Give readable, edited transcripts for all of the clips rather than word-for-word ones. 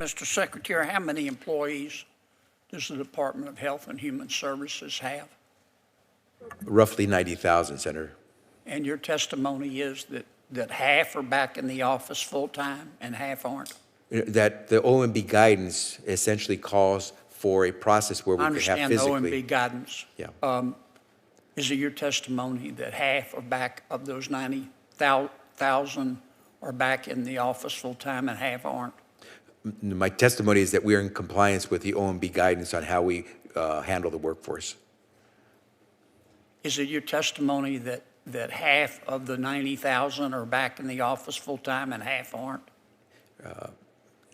Mr. Secretary, how many employees does the Department of Health and Human Services have? Roughly 90,000, Senator. And your testimony is that half are back in the office full-time and half aren't? That the OMB guidance essentially calls for a process where we can have physically. I understand the OMB guidance. Yeah. Is it your testimony that half are back of those 90,000 are back in the office full-time and half aren't? My testimony is that we are in compliance with the OMB guidance on how we handle the workforce. Is it your testimony that half of the 90,000 are back in the office full-time and half aren't?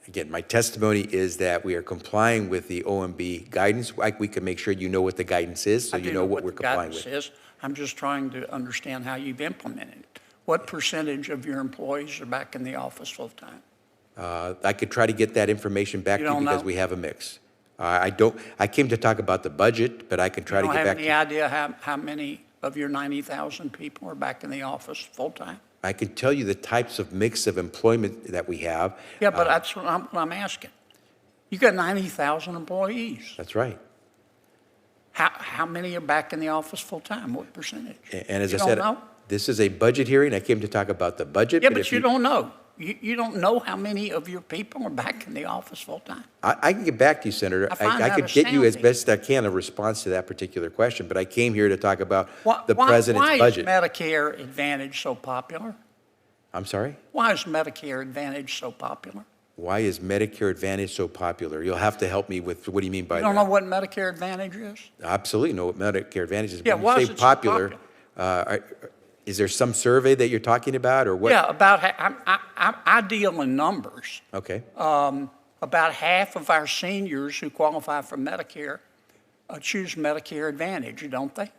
Again, my testimony is that we are complying with the OMB guidance. We can make sure you know what the guidance is, so you know what we're complying with. Is. I'm just trying to understand how you've implemented it. What percentage of your employees are back in the office full-time? I could try to get that information back to you because we have a mix. I came to talk about the budget, but I can try to get back to you. You don't have any idea how many of your 90,000 people are back in the office full-time? I can tell you the types of mix of employment that we have. Yeah, but that's what I'm asking. You got 90,000 employees. That's right. How many are back in the office full-time? What percentage? And as I said, this is a budget hearing. I came to talk about the budget. Yeah, but you don't know. You don't know how many of your people are back in the office full-time. I can get back to you, Senator. I could get you as best I can a response to that particular question, but I came here to talk about the president's budget. Why is Medicare Advantage so popular? I'm sorry? Why is Medicare Advantage so popular? Why is Medicare Advantage so popular? You'll have to help me with what do you mean by that? You don't know what Medicare Advantage is? I absolutely know what Medicare Advantage is. Yeah, when why you is say it popular, so popular? Is there some survey that you're talking about, or what? Yeah, I deal in numbers. Okay. About half of our seniors who qualify for Medicare choose Medicare Advantage, don't they?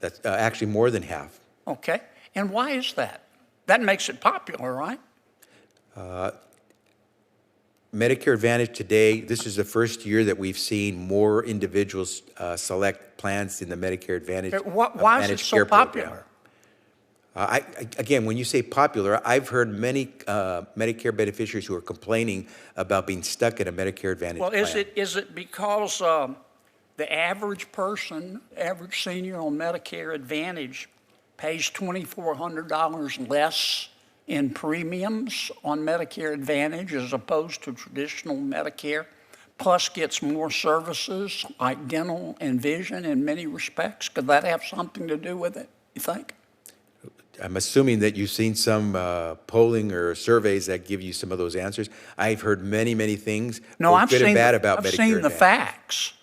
That's actually more than half. Okay. And why is that? That makes it popular, right? Medicare Advantage today, this is the first year that we've seen more individuals select plans in the Medicare Advantage. Why is it so popular? Again, when you say popular, I've heard many Medicare beneficiaries who are complaining about being stuck in a Medicare Advantage plan. Well, is it because the average person, average senior on Medicare Advantage pays $2,400 less in premiums on Medicare Advantage as opposed to traditional Medicare, plus gets more services like dental and vision in many respects? Could that have something to do with it, you think? I'm assuming that you've seen some polling or surveys that give you some of those answers. I've heard many, many things, both good and bad, about Medicare Advantage. I've seen the facts.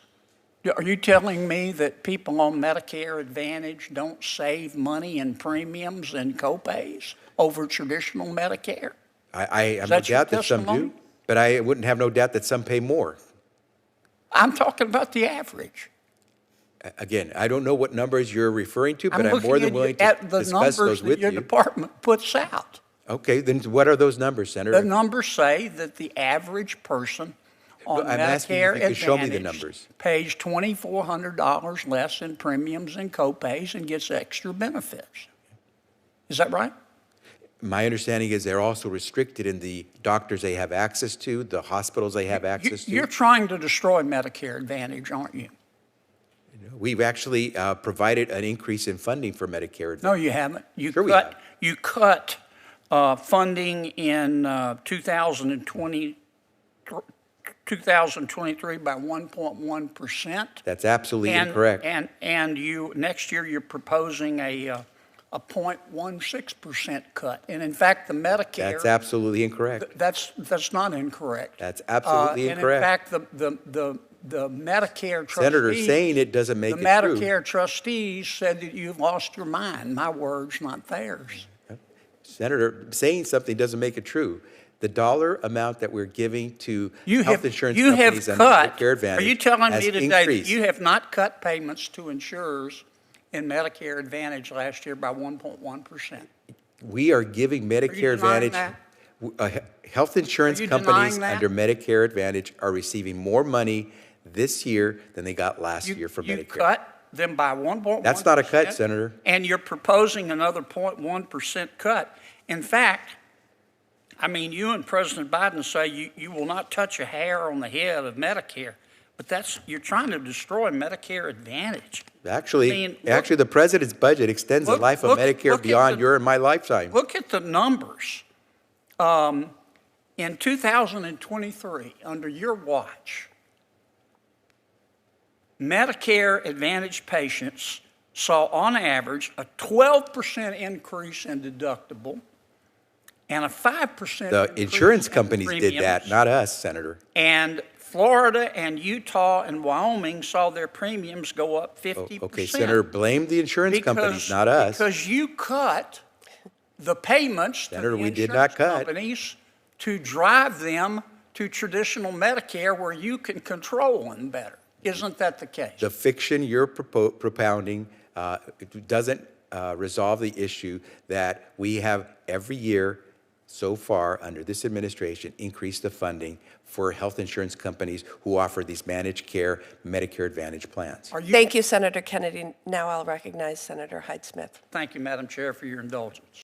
Are you telling me that people on Medicare Advantage don't save money in premiums and copays over traditional Medicare? I have no doubt that some do, but I wouldn't have no doubt that some pay more. I'm talking about the average. Again, I don't know what numbers you're referring to, but I'm more than willing to discuss those with you. Your department puts out. Okay, then what are those numbers, Senator? The numbers say that the average person on Medicare Advantage pays $2,400 less in premiums and copays and gets extra benefits. Is that right? My understanding is they're also restricted in the doctors they have access to, the hospitals they have access to. You're trying to destroy Medicare Advantage, aren't you? We've actually provided an increase in funding for Medicare Advantage. No, you haven't. You cut funding in 2023 by 1.1%. That's absolutely incorrect. And next year you're proposing a 0.16% cut. And in fact, the Medicare. That's absolutely incorrect. That's not incorrect. That's absolutely incorrect. And in fact, the Medicare trustees. Senator, saying it doesn't make it true. The Medicare trustees said that you've lost your mind. My words, not theirs. Senator, saying something doesn't make it true. The dollar amount that we're giving to health insurance companies under Medicare Advantage. Are you telling me today increased. that you have not cut payments to insurers in Medicare Advantage last year by 1.1%? We are giving Medicare Advantage. Health insurance companies under Medicare Advantage are receiving more money this year than they got last year from Medicare. You cut them by 1.1%. That's not a cut, Senator. And you're proposing another 0.1% cut. In fact, I mean, you and President Biden say you will not touch a hair on the head of Medicare, but you're trying to destroy Medicare Advantage. Actually, the president's budget extends the life of Medicare beyond your and my lifetime. Look at the numbers. In 2023, under your watch, Medicare Advantage patients saw on average a 12% increase in deductible and a 5% The insurance companies did that, not us, Senator. And Florida and Utah and Wyoming saw their premiums go up 50%. Okay, Senator, blame the insurance companies, not us. Because you cut the payments Senator, to the we did insurance not cut. companies to drive them to traditional Medicare where you can control them better. Isn't that the case? The fiction you're propounding doesn't resolve the issue that we have every year so far under this administration increased the funding for health insurance companies who offer these managed care Medicare Advantage plans. Thank you, Senator Kennedy. Now I'll recognize Senator Hyde-Smith. Thank you, Madam Chair, for your indulgence.